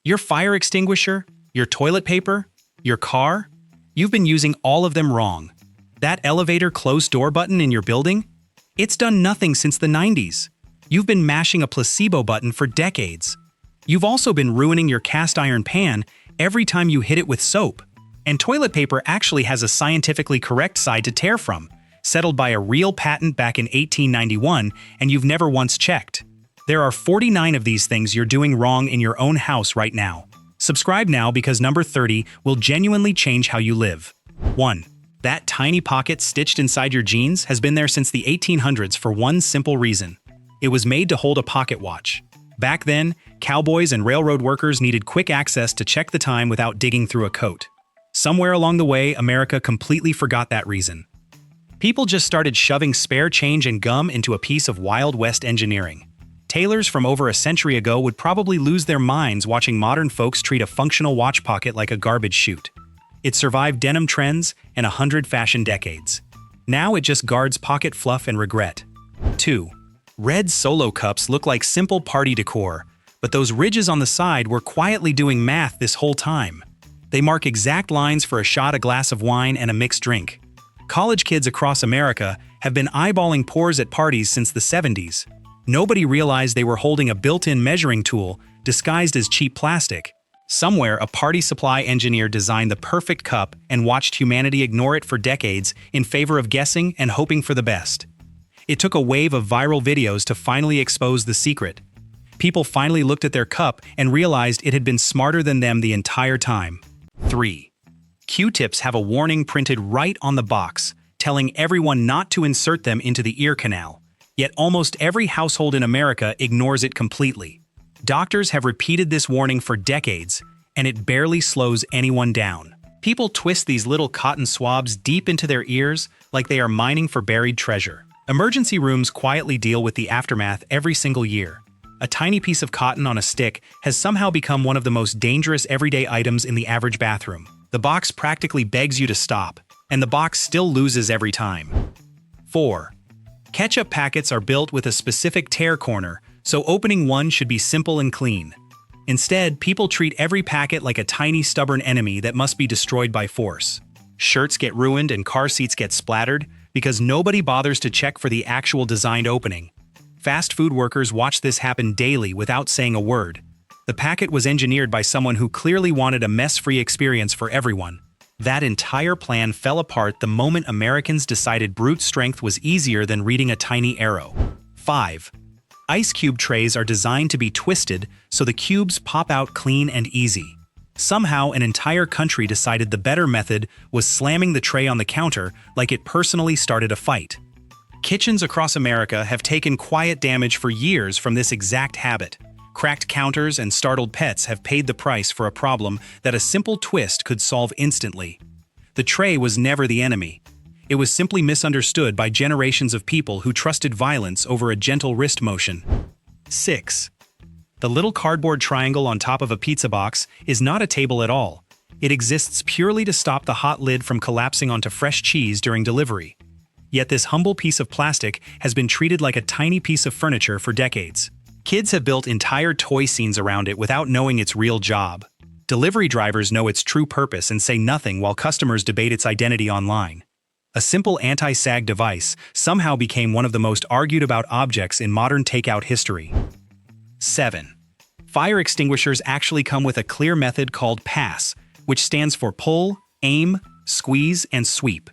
Your fire extinguisher, your toilet paper, your car, you've been using all of them wrong. That elevator closed door button in your building? It's done nothing since the 90s. You've been mashing a placebo button for decades. You've also been ruining your cast iron pan every time you hit it with soap. And toilet paper actually has a scientifically correct side to tear from, settled by a real patent back in 1891, and you've never once checked. There are 49 of these things you're doing wrong in your own house right now. Subscribe now because number 30 will genuinely change how you live. 1. That tiny pocket stitched inside your jeans has been there since the 1800s for one simple reason. It was made to hold a pocket watch. Back then, cowboys and railroad workers needed quick access to check the time without digging through a coat. Somewhere along the way, America completely forgot that reason. People just started shoving spare change and gum into a piece of Wild West engineering. Tailors from over a century ago would probably lose their minds watching modern folks treat a functional watch pocket like a garbage chute. It survived denim trends and 100 fashion decades. Now it just guards pocket fluff and regret. 2. Red Solo cups look like simple party decor, but those ridges on the side were quietly doing math this whole time. They mark exact lines for a shot, a glass of wine, and a mixed drink. College kids across America have been eyeballing pours at parties since the 70s. Nobody realized they were holding a built-in measuring tool disguised as cheap plastic. Somewhere, a party supply engineer designed the perfect cup and watched humanity ignore it for decades in favor of guessing and hoping for the best. It took a wave of viral videos to finally expose the secret. People finally looked at their cup and realized it had been smarter than them the entire time. 3. Q-tips have a warning printed right on the box, telling everyone not to insert them into the ear canal. Yet almost every household in America ignores it completely. Doctors have repeated this warning for decades, and it barely slows anyone down. People twist these little cotton swabs deep into their ears like they are mining for buried treasure. Emergency rooms quietly deal with the aftermath every single year. A tiny piece of cotton on a stick has somehow become one of the most dangerous everyday items in the average bathroom. The box practically begs you to stop, and the box still loses every time. 4. Ketchup packets are built with a specific tear corner, so opening one should be simple and clean. Instead, people treat every packet like a tiny stubborn enemy that must be destroyed by force. Shirts get ruined and car seats get splattered because nobody bothers to check for the actual designed opening. Fast food workers watch this happen daily without saying a word. The packet was engineered by someone who clearly wanted a mess-free experience for everyone. That entire plan fell apart the moment Americans decided brute strength was easier than reading a tiny arrow. 5. Ice cube trays are designed to be twisted so the cubes pop out clean and easy. Somehow, an entire country decided the better method was slamming the tray on the counter like it personally started a fight. Kitchens across America have taken quiet damage for years from this exact habit. Cracked counters and startled pets have paid the price for a problem that a simple twist could solve instantly. The tray was never the enemy. It was simply misunderstood by generations of people who trusted violence over a gentle wrist motion. 6. The little cardboard triangle on top of a pizza box is not a table at all. It exists purely to stop the hot lid from collapsing onto fresh cheese during delivery. Yet this humble piece of plastic has been treated like a tiny piece of furniture for decades. Kids have built entire toy scenes around it without knowing its real job. Delivery drivers know its true purpose and say nothing while customers debate its identity online. A simple anti-sag device somehow became one of the most argued about objects in modern takeout history. 7. Fire extinguishers actually come with a clear method called PASS, which stands for pull, aim, squeeze, and sweep.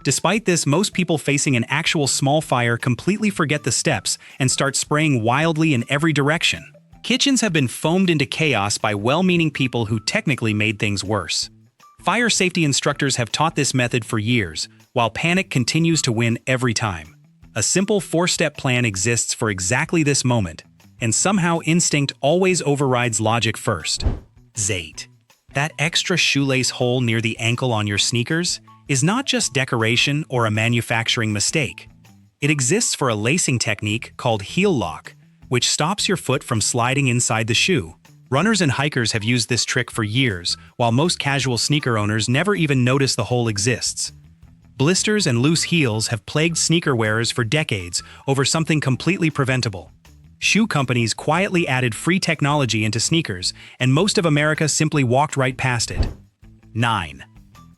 Despite this, most people facing an actual small fire completely forget the steps and start spraying wildly in every direction. Kitchens have been foamed into chaos by well-meaning people who technically made things worse. Fire safety instructors have taught this method for years, while panic continues to win every time. A simple 4-step plan exists for exactly this moment, and somehow instinct always overrides logic first. 8. That extra shoelace hole near the ankle on your sneakers is not just decoration or a manufacturing mistake. It exists for a lacing technique called heel lock, which stops your foot from sliding inside the shoe. Runners and hikers have used this trick for years, while most casual sneaker owners never even notice the hole exists. Blisters and loose heels have plagued sneaker wearers for decades over something completely preventable. Shoe companies quietly added free technology into sneakers, and most of America simply walked right past it. 9.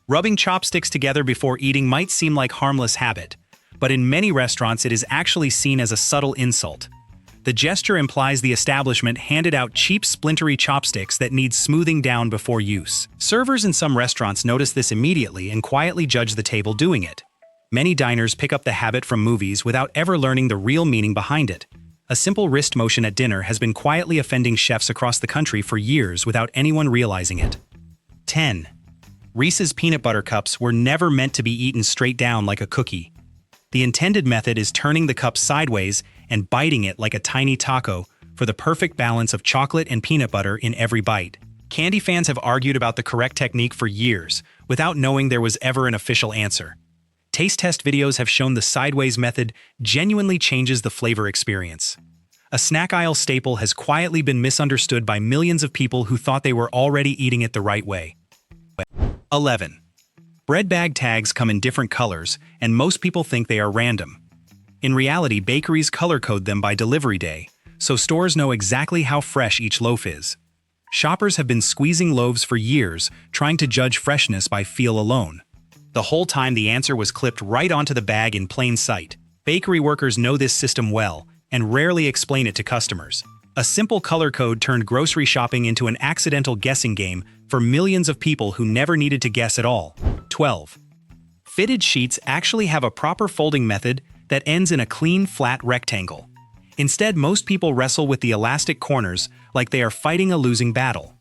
Rubbing chopsticks together before eating might seem like a harmless habit, but in many restaurants it is actually seen as a subtle insult. The gesture implies the establishment handed out cheap, splintery chopsticks that need smoothing down before use. Servers in some restaurants notice this immediately and quietly judge the table doing it. Many diners pick up the habit from movies without ever learning the real meaning behind it. A simple wrist motion at dinner has been quietly offending chefs across the country for years without anyone realizing it. 10. Reese's peanut butter cups were never meant to be eaten straight down like a cookie. The intended method is turning the cup sideways and biting it like a tiny taco for the perfect balance of chocolate and peanut butter in every bite. Candy fans have argued about the correct technique for years without knowing there was ever an official answer. Taste test videos have shown the sideways method genuinely changes the flavor experience. A snack aisle staple has quietly been misunderstood by millions of people who thought they were already eating it the right way. 11. Bread bag tags come in different colors, and most people think they are random. In reality, bakeries color code them by delivery day, so stores know exactly how fresh each loaf is. Shoppers have been squeezing loaves for years, trying to judge freshness by feel alone. The whole time the answer was clipped right onto the bag in plain sight. Bakery workers know this system well and rarely explain it to customers. A simple color code turned grocery shopping into an accidental guessing game for millions of people who never needed to guess at all. 12. Fitted sheets actually have a proper folding method that ends in a clean, flat rectangle. Instead, most people wrestle with the elastic corners like they are fighting a losing battle.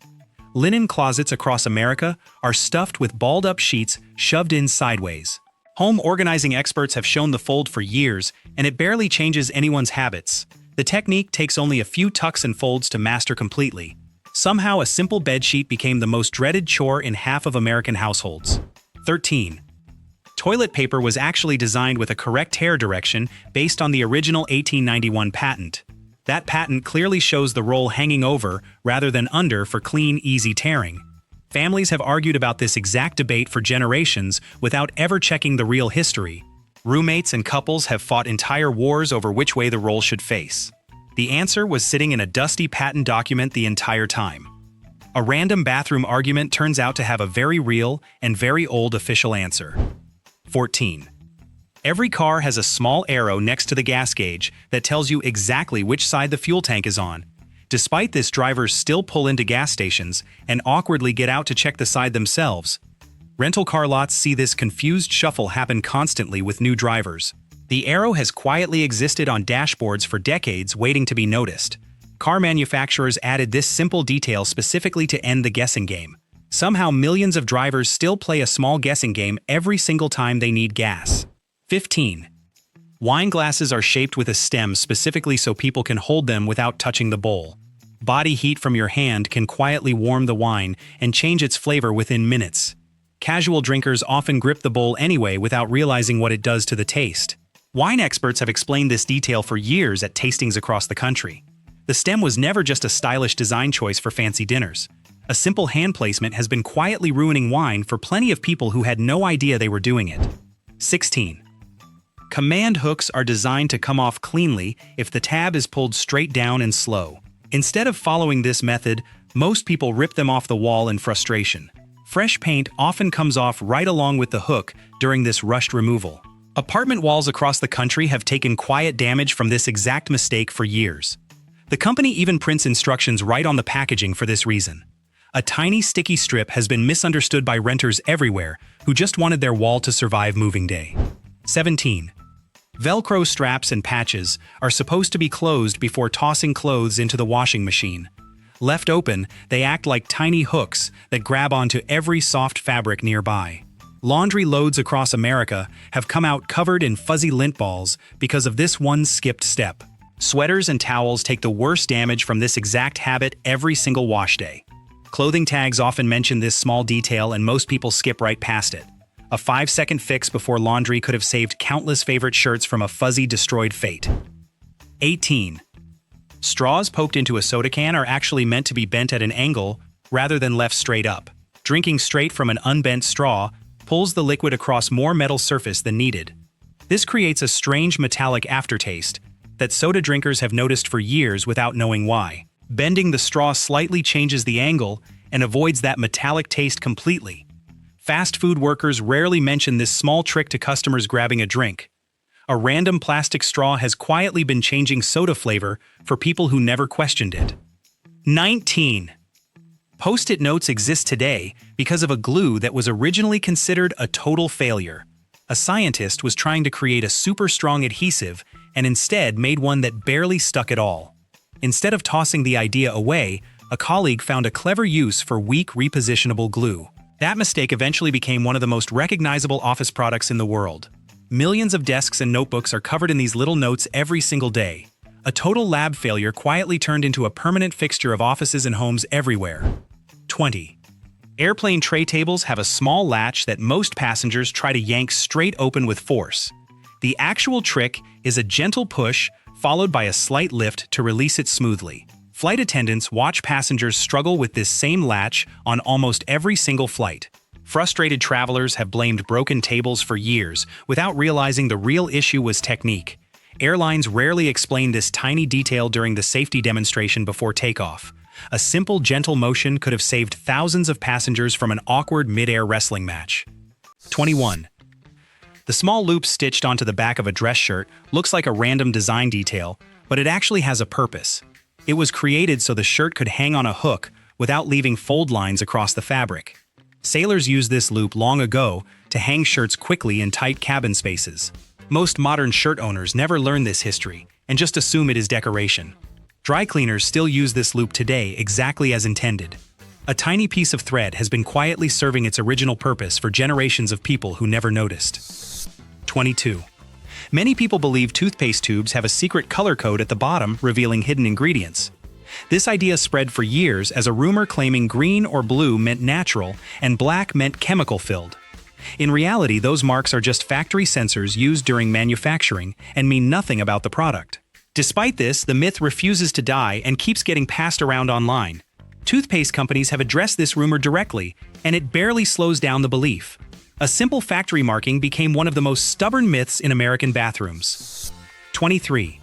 Linen closets across America are stuffed with balled-up sheets shoved in sideways. Home organizing experts have shown the fold for years, and it barely changes anyone's habits. The technique takes only a few tucks and folds to master completely. Somehow, a simple bedsheet became the most dreaded chore in half of American households. 13. Toilet paper was actually designed with a correct tear direction based on the original 1891 patent. That patent clearly shows the roll hanging over rather than under for clean, easy tearing. Families have argued about this exact debate for generations without ever checking the real history. Roommates and couples have fought entire wars over which way the roll should face. The answer was sitting in a dusty patent document the entire time. A random bathroom argument turns out to have a very real and very old official answer. 14. Every car has a small arrow next to the gas gauge that tells you exactly which side the fuel tank is on. Despite this, drivers still pull into gas stations and awkwardly get out to check the side themselves. Rental car lots see this confused shuffle happen constantly with new drivers. The arrow has quietly existed on dashboards for decades, waiting to be noticed. Car manufacturers added this simple detail specifically to end the guessing game. Somehow, millions of drivers still play a small guessing game every single time they need gas. 15. Wine glasses are shaped with a stem specifically so people can hold them without touching the bowl. Body heat from your hand can quietly warm the wine and change its flavor within minutes. Casual drinkers often grip the bowl anyway without realizing what it does to the taste. Wine experts have explained this detail for years at tastings across the country. The stem was never just a stylish design choice for fancy dinners. A simple hand placement has been quietly ruining wine for plenty of people who had no idea they were doing it. 16. Command hooks are designed to come off cleanly if the tab is pulled straight down and slow. Instead of following this method, most people rip them off the wall in frustration. Fresh paint often comes off right along with the hook during this rushed removal. Apartment walls across the country have taken quiet damage from this exact mistake for years. The company even prints instructions right on the packaging for this reason. A tiny sticky strip has been misunderstood by renters everywhere who just wanted their wall to survive moving day. 17. Velcro straps and patches are supposed to be closed before tossing clothes into the washing machine. Left open, they act like tiny hooks that grab onto every soft fabric nearby. Laundry loads across America have come out covered in fuzzy lint balls because of this one skipped step. Sweaters and towels take the worst damage from this exact habit every single wash day. Clothing tags often mention this small detail and most people skip right past it. A 5-second fix before laundry could have saved countless favorite shirts from a fuzzy, destroyed fate. 18. Straws poked into a soda can are actually meant to be bent at an angle rather than left straight up. Drinking straight from an unbent straw pulls the liquid across more metal surface than needed. This creates a strange metallic aftertaste, that soda drinkers have noticed for years without knowing why. Bending the straw slightly changes the angle and avoids that metallic taste completely. Fast food workers rarely mention this small trick to customers grabbing a drink. A random plastic straw has quietly been changing soda flavor for people who never questioned it. 19. Post-it notes exist today because of a glue that was originally considered a total failure. A scientist was trying to create a super strong adhesive and instead made one that barely stuck at all. Instead of tossing the idea away, a colleague found a clever use for weak repositionable glue. That mistake eventually became one of the most recognizable office products in the world. Millions of desks and notebooks are covered in these little notes every single day. A total lab failure quietly turned into a permanent fixture of offices and homes everywhere. 20. Airplane tray tables have a small latch that most passengers try to yank straight open with force. The actual trick is a gentle push followed by a slight lift to release it smoothly. Flight attendants watch passengers struggle with this same latch on almost every single flight. Frustrated travelers have blamed broken tables for years without realizing the real issue was technique. Airlines rarely explain this tiny detail during the safety demonstration before takeoff. A simple, gentle motion could have saved thousands of passengers from an awkward mid-air wrestling match. 21. The small loop stitched onto the back of a dress shirt looks like a random design detail, but it actually has a purpose. It was created so the shirt could hang on a hook without leaving fold lines across the fabric. Sailors used this loop long ago to hang shirts quickly in tight cabin spaces. Most modern shirt owners never learn this history and just assume it is decoration. Dry cleaners still use this loop today exactly as intended. A tiny piece of thread has been quietly serving its original purpose for generations of people who never noticed. 22. Many people believe toothpaste tubes have a secret color code at the bottom revealing hidden ingredients. This idea spread for years as a rumor claiming green or blue meant natural and black meant chemical-filled. In reality, those marks are just factory sensors used during manufacturing and mean nothing about the product. Despite this, the myth refuses to die and keeps getting passed around online. Toothpaste companies have addressed this rumor directly, and it barely slows down the belief. A simple factory marking became one of the most stubborn myths in American bathrooms. 23.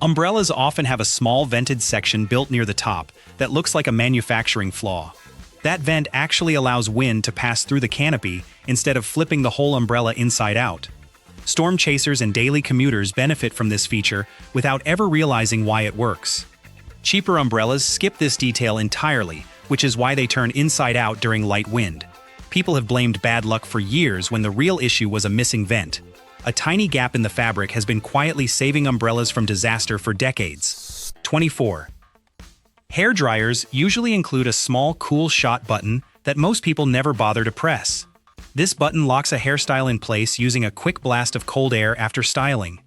Umbrellas often have a small vented section built near the top that looks like a manufacturing flaw. That vent actually allows wind to pass through the canopy instead of flipping the whole umbrella inside out. Storm chasers and daily commuters benefit from this feature without ever realizing why it works. Cheaper umbrellas skip this detail entirely, which is why they turn inside out during light wind. People have blamed bad luck for years when the real issue was a missing vent. A tiny gap in the fabric has been quietly saving umbrellas from disaster for decades. 24. Hair dryers usually include a small cool shot button that most people never bother to press. This button locks a hairstyle in place using a quick blast of cold air after styling.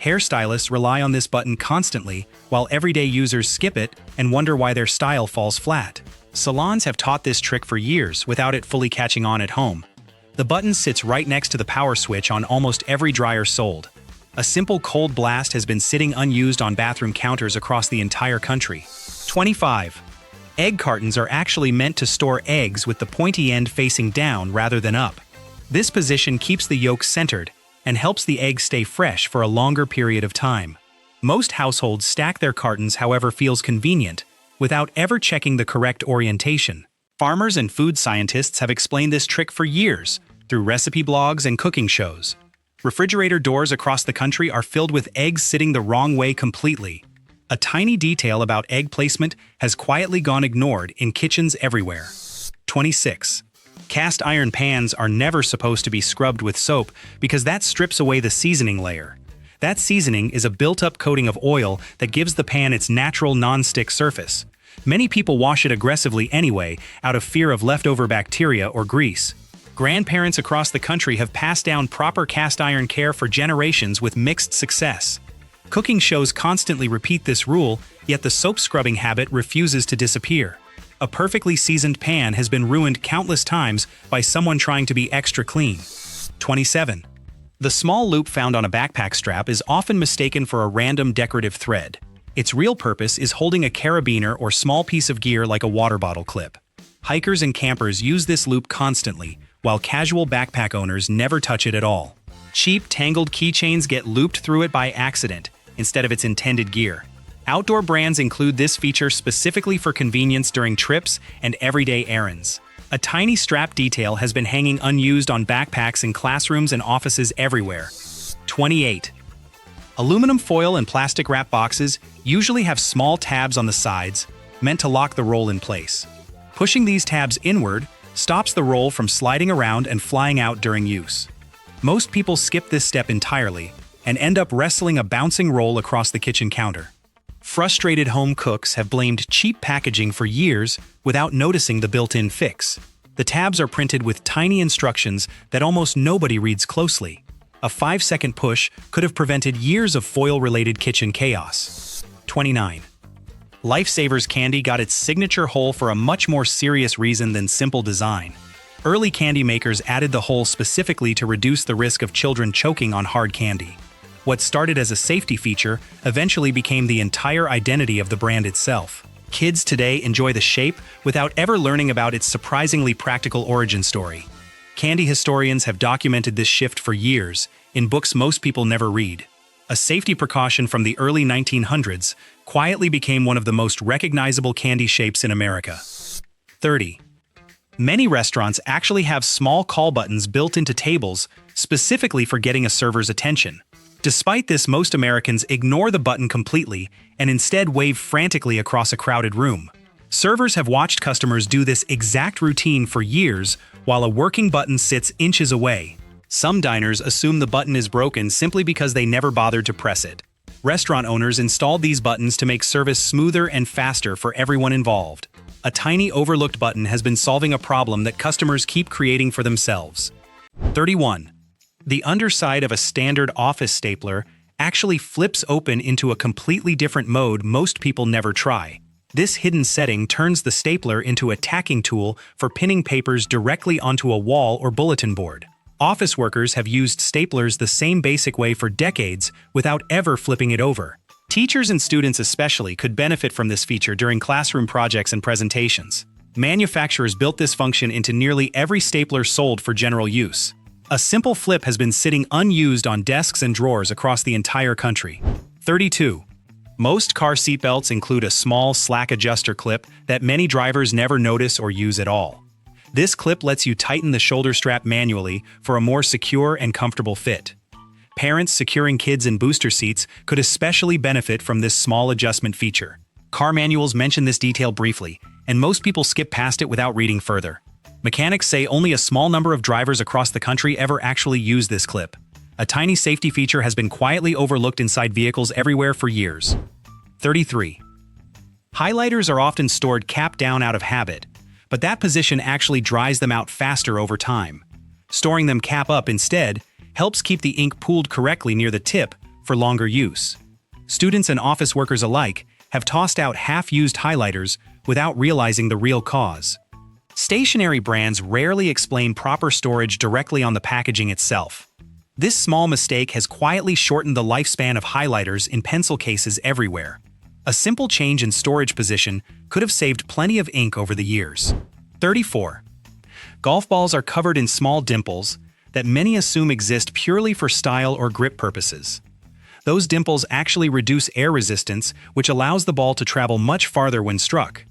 Hairstylists rely on this button constantly, while everyday users skip it and wonder why their style falls flat. Salons have taught this trick for years without it fully catching on at home. The button sits right next to the power switch on almost every dryer sold. A simple cold blast has been sitting unused on bathroom counters across the entire country. 25. Egg cartons are actually meant to store eggs with the pointy end facing down rather than up. This position keeps the yolk centered and helps the eggs stay fresh for a longer period of time. Most households stack their cartons however feels convenient, without ever checking the correct orientation. Farmers and food scientists have explained this trick for years through recipe blogs and cooking shows. Refrigerator doors across the country are filled with eggs sitting the wrong way completely. A tiny detail about egg placement has quietly gone ignored in kitchens everywhere. 26. Cast iron pans are never supposed to be scrubbed with soap because that strips away the seasoning layer. That seasoning is a built-up coating of oil that gives the pan its natural non-stick surface. Many people wash it aggressively anyway, out of fear of leftover bacteria or grease. Grandparents across the country have passed down proper cast iron care for generations with mixed success. Cooking shows constantly repeat this rule, yet the soap scrubbing habit refuses to disappear. A perfectly seasoned pan has been ruined countless times by someone trying to be extra clean. 27. The small loop found on a backpack strap is often mistaken for a random decorative thread. Its real purpose is holding a carabiner or small piece of gear like a water bottle clip. Hikers and campers use this loop constantly, while casual backpack owners never touch it at all. Cheap, tangled keychains get looped through it by accident, instead of its intended gear. Outdoor brands include this feature specifically for convenience during trips and everyday errands. A tiny strap detail has been hanging unused on backpacks in classrooms and offices everywhere. 28. Aluminum foil and plastic wrap boxes usually have small tabs on the sides, meant to lock the roll in place. Pushing these tabs inward stops the roll from sliding around and flying out during use. Most people skip this step entirely and end up wrestling a bouncing roll across the kitchen counter. Frustrated home cooks have blamed cheap packaging for years without noticing the built-in fix. The tabs are printed with tiny instructions that almost nobody reads closely. A 5-second push could have prevented years of foil-related kitchen chaos. 29. Lifesavers candy got its signature hole for a much more serious reason than simple design. Early candy makers added the hole specifically to reduce the risk of children choking on hard candy. What started as a safety feature eventually became the entire identity of the brand itself. Kids today enjoy the shape without ever learning about its surprisingly practical origin story. Candy historians have documented this shift for years, in books most people never read. A safety precaution from the early 1900s quietly became one of the most recognizable candy shapes in America. 30. Many restaurants actually have small call buttons built into tables specifically for getting a server's attention. Despite this, most Americans ignore the button completely and instead wave frantically across a crowded room. Servers have watched customers do this exact routine for years while a working button sits inches away. Some diners assume the button is broken simply because they never bothered to press it. Restaurant owners installed these buttons to make service smoother and faster for everyone involved. A tiny overlooked button has been solving a problem that customers keep creating for themselves. 31. The underside of a standard office stapler actually flips open into a completely different mode most people never try. This hidden setting turns the stapler into a tacking tool for pinning papers directly onto a wall or bulletin board. Office workers have used staplers the same basic way for decades without ever flipping it over. Teachers and students especially could benefit from this feature during classroom projects and presentations. Manufacturers built this function into nearly every stapler sold for general use. A simple flip has been sitting unused on desks and drawers across the entire country. 32. Most car seatbelts include a small slack adjuster clip that many drivers never notice or use at all. This clip lets you tighten the shoulder strap manually for a more secure and comfortable fit. Parents securing kids in booster seats could especially benefit from this small adjustment feature. Car manuals mention this detail briefly, and most people skip past it without reading further. Mechanics say only a small number of drivers across the country ever actually use this clip. A tiny safety feature has been quietly overlooked inside vehicles everywhere for years. 33. Highlighters are often stored cap down out of habit, but that position actually dries them out faster over time. Storing them cap up instead helps keep the ink pooled correctly near the tip for longer use. Students and office workers alike have tossed out half-used highlighters without realizing the real cause. Stationery brands rarely explain proper storage directly on the packaging itself. This small mistake has quietly shortened the lifespan of highlighters in pencil cases everywhere. A simple change in storage position could have saved plenty of ink over the years. 34. Golf balls are covered in small dimples that many assume exist purely for style or grip purposes. Those dimples actually reduce air resistance, which allows the ball to travel much farther when struck.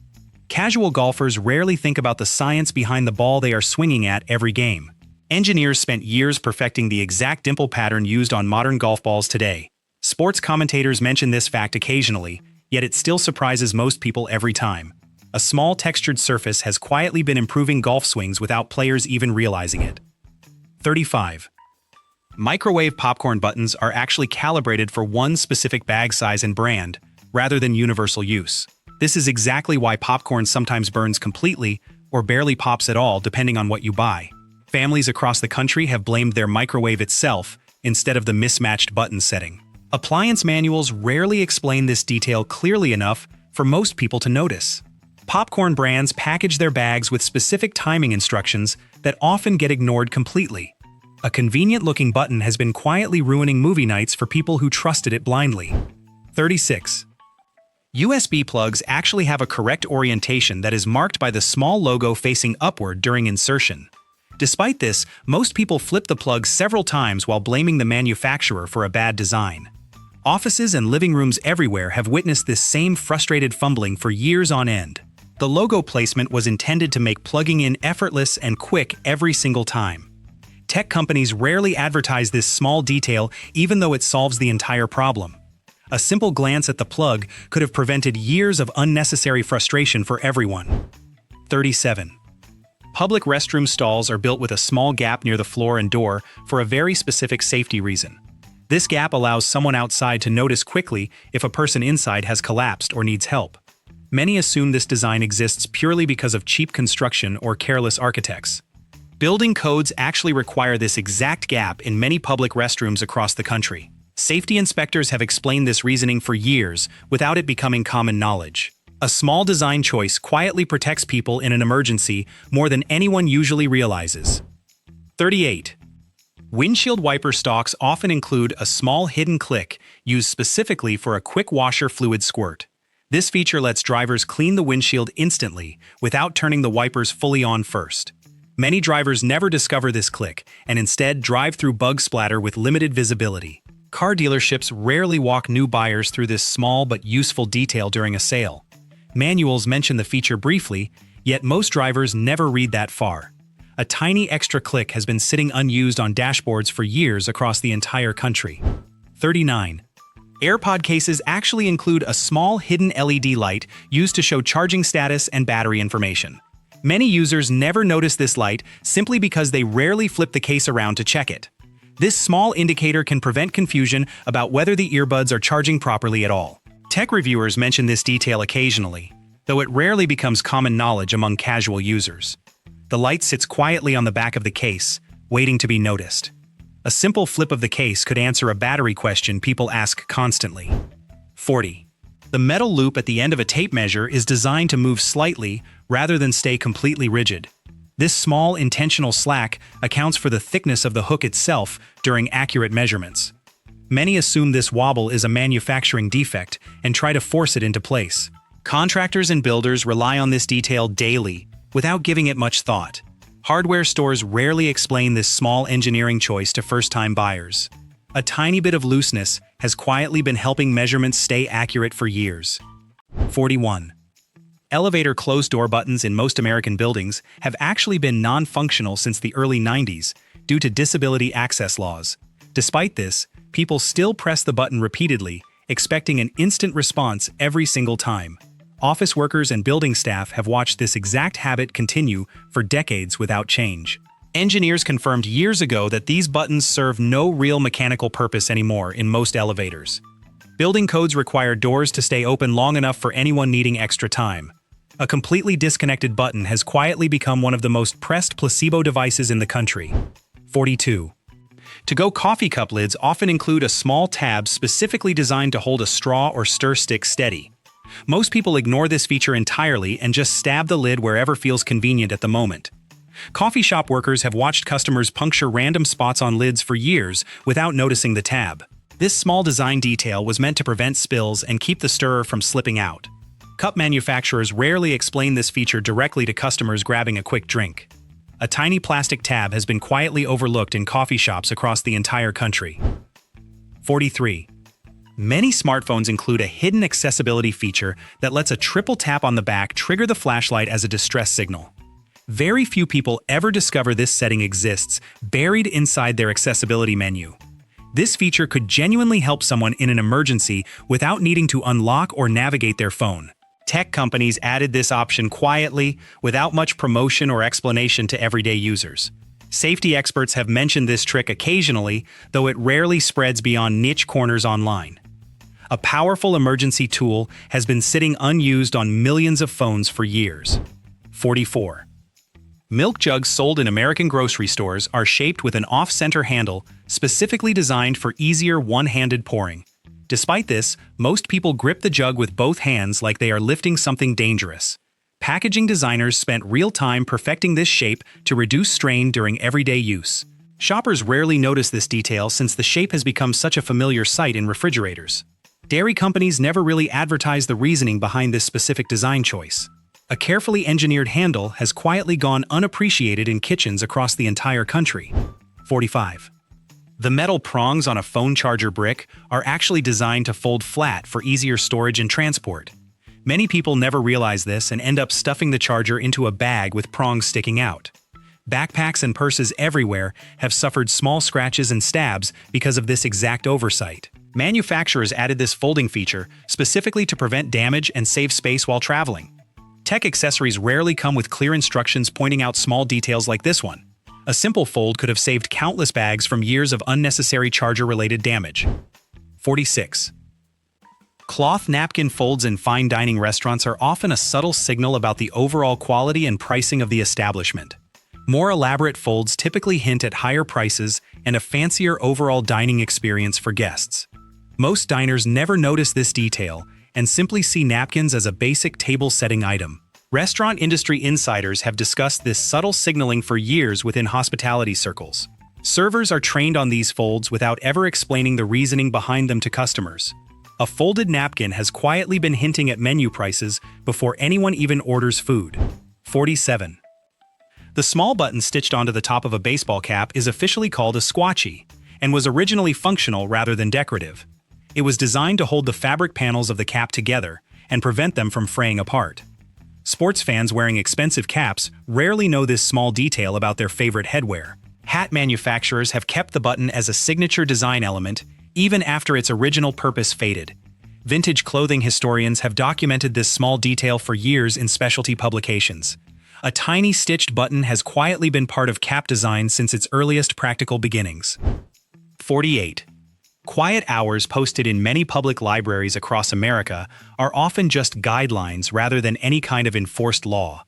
Casual golfers rarely think about the science behind the ball they are swinging at every game. Engineers spent years perfecting the exact dimple pattern used on modern golf balls today. Sports commentators mention this fact occasionally, yet it still surprises most people every time. A small textured surface has quietly been improving golf swings without players even realizing it. 35. Microwave popcorn buttons are actually calibrated for one specific bag size and brand, rather than universal use. This is exactly why popcorn sometimes burns completely or barely pops at all depending on what you buy. Families across the country have blamed their microwave itself instead of the mismatched button setting. Appliance manuals rarely explain this detail clearly enough for most people to notice. Popcorn brands package their bags with specific timing instructions that often get ignored completely. A convenient-looking button has been quietly ruining movie nights for people who trusted it blindly. 36. USB plugs actually have a correct orientation that is marked by the small logo facing upward during insertion. Despite this, most people flip the plug several times while blaming the manufacturer for a bad design. Offices and living rooms everywhere have witnessed this same frustrated fumbling for years on end. The logo placement was intended to make plugging in effortless and quick every single time. Tech companies rarely advertise this small detail even though it solves the entire problem. A simple glance at the plug could have prevented years of unnecessary frustration for everyone. 37. Public restroom stalls are built with a small gap near the floor and door for a very specific safety reason. This gap allows someone outside to notice quickly if a person inside has collapsed or needs help. Many assume this design exists purely because of cheap construction or careless architects. Building codes actually require this exact gap in many public restrooms across the country. Safety inspectors have explained this reasoning for years without it becoming common knowledge. A small design choice quietly protects people in an emergency more than anyone usually realizes. 38. Windshield wiper stalks often include a small hidden click used specifically for a quick washer fluid squirt. This feature lets drivers clean the windshield instantly without turning the wipers fully on first. Many drivers never discover this click and instead drive through bug splatter with limited visibility. Car dealerships rarely walk new buyers through this small but useful detail during a sale. Manuals mention the feature briefly, yet most drivers never read that far. A tiny extra click has been sitting unused on dashboards for years across the entire country. 39. AirPod cases actually include a small hidden LED light used to show charging status and battery information. Many users never notice this light simply because they rarely flip the case around to check it. This small indicator can prevent confusion about whether the earbuds are charging properly at all. Tech reviewers mention this detail occasionally, though it rarely becomes common knowledge among casual users. The light sits quietly on the back of the case, waiting to be noticed. A simple flip of the case could answer a battery question people ask constantly. 40. The metal loop at the end of a tape measure is designed to move slightly rather than stay completely rigid. This small intentional slack accounts for the thickness of the hook itself during accurate measurements. Many assume this wobble is a manufacturing defect and try to force it into place. Contractors and builders rely on this detail daily without giving it much thought. Hardware stores rarely explain this small engineering choice to first-time buyers. A tiny bit of looseness has quietly been helping measurements stay accurate for years. 41. Elevator closed door buttons in most American buildings have actually been non-functional since the early 90s due to disability access laws. Despite this, people still press the button repeatedly, expecting an instant response every single time. Office workers and building staff have watched this exact habit continue for decades without change. Engineers confirmed years ago that these buttons serve no real mechanical purpose anymore in most elevators. Building codes require doors to stay open long enough for anyone needing extra time. A completely disconnected button has quietly become one of the most pressed placebo devices in the country. 42. To-go coffee cup lids often include a small tab specifically designed to hold a straw or stir stick steady. Most people ignore this feature entirely and just stab the lid wherever feels convenient at the moment. Coffee shop workers have watched customers puncture random spots on lids for years without noticing the tab. This small design detail was meant to prevent spills and keep the stirrer from slipping out. Cup manufacturers rarely explain this feature directly to customers grabbing a quick drink. A tiny plastic tab has been quietly overlooked in coffee shops across the entire country. 43. Many smartphones include a hidden accessibility feature that lets a triple tap on the back trigger the flashlight as a distress signal. Very few people ever discover this setting exists buried inside their accessibility menu. This feature could genuinely help someone in an emergency without needing to unlock or navigate their phone. Tech companies added this option quietly, without much promotion or explanation to everyday users. Safety experts have mentioned this trick occasionally, though it rarely spreads beyond niche corners online. A powerful emergency tool has been sitting unused on millions of phones for years. 44. Milk jugs sold in American grocery stores are shaped with an off-center handle specifically designed for easier one-handed pouring. Despite this, most people grip the jug with both hands like they are lifting something dangerous. Packaging designers spent real time perfecting this shape to reduce strain during everyday use. Shoppers rarely notice this detail since the shape has become such a familiar sight in refrigerators. Dairy companies never really advertise the reasoning behind this specific design choice. A carefully engineered handle has quietly gone unappreciated in kitchens across the entire country. 45. The metal prongs on a phone charger brick are actually designed to fold flat for easier storage and transport. Many people never realize this and end up stuffing the charger into a bag with prongs sticking out. Backpacks and purses everywhere have suffered small scratches and stabs because of this exact oversight. Manufacturers added this folding feature specifically to prevent damage and save space while traveling. Tech accessories rarely come with clear instructions pointing out small details like this one. A simple fold could have saved countless bags from years of unnecessary charger-related damage. 46. Cloth napkin folds in fine dining restaurants are often a subtle signal about the overall quality and pricing of the establishment. More elaborate folds typically hint at higher prices and a fancier overall dining experience for guests. Most diners never notice this detail and simply see napkins as a basic table-setting item. Restaurant industry insiders have discussed this subtle signaling for years within hospitality circles. Servers are trained on these folds without ever explaining the reasoning behind them to customers. A folded napkin has quietly been hinting at menu prices before anyone even orders food. 47. The small button stitched onto the top of a baseball cap is officially called a squatchy, and was originally functional rather than decorative. It was designed to hold the fabric panels of the cap together and prevent them from fraying apart. Sports fans wearing expensive caps rarely know this small detail about their favorite headwear. Hat manufacturers have kept the button as a signature design element, even after its original purpose faded. Vintage clothing historians have documented this small detail for years in specialty publications. A tiny stitched button has quietly been part of cap design since its earliest practical beginnings. 48. Quiet hours posted in many public libraries across America are often just guidelines rather than any kind of enforced law.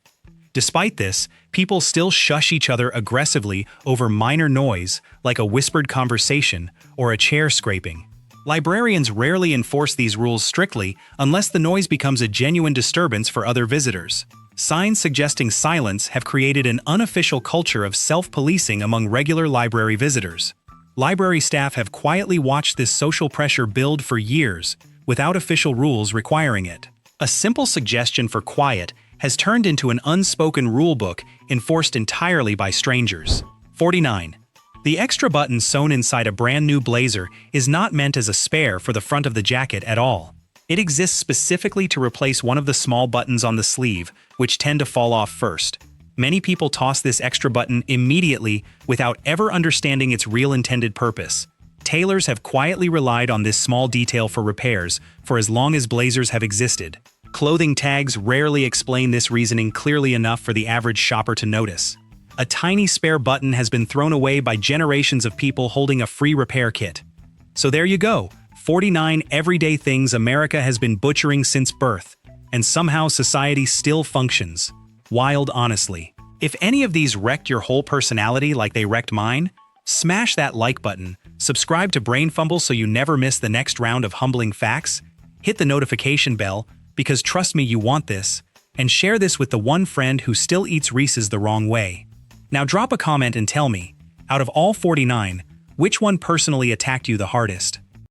Despite this, people still shush each other aggressively over minor noise like a whispered conversation or a chair scraping. Librarians rarely enforce these rules strictly unless the noise becomes a genuine disturbance for other visitors. Signs suggesting silence have created an unofficial culture of self-policing among regular library visitors. Library staff have quietly watched this social pressure build for years, without official rules requiring it. A simple suggestion for quiet has turned into an unspoken rulebook enforced entirely by strangers. 49. The extra button sewn inside a brand new blazer is not meant as a spare for the front of the jacket at all. It exists specifically to replace one of the small buttons on the sleeve, which tend to fall off first. Many people toss this extra button immediately without ever understanding its real intended purpose. Tailors have quietly relied on this small detail for repairs for as long as blazers have existed. Clothing tags rarely explain this reasoning clearly enough for the average shopper to notice. A tiny spare button has been thrown away by generations of people holding a free repair kit. So there you go, 49 everyday things America has been butchering since birth, and somehow society still functions. Wild, honestly. If any of these wrecked your whole personality like they wrecked mine, smash that like button, subscribe to BrainFumble so you never miss the next round of humbling facts, hit the notification bell, because trust me, you want this, and share this with the one friend who still eats Reese's the wrong way. Now drop a comment and tell me, out of all 49, which one personally attacked you the hardest?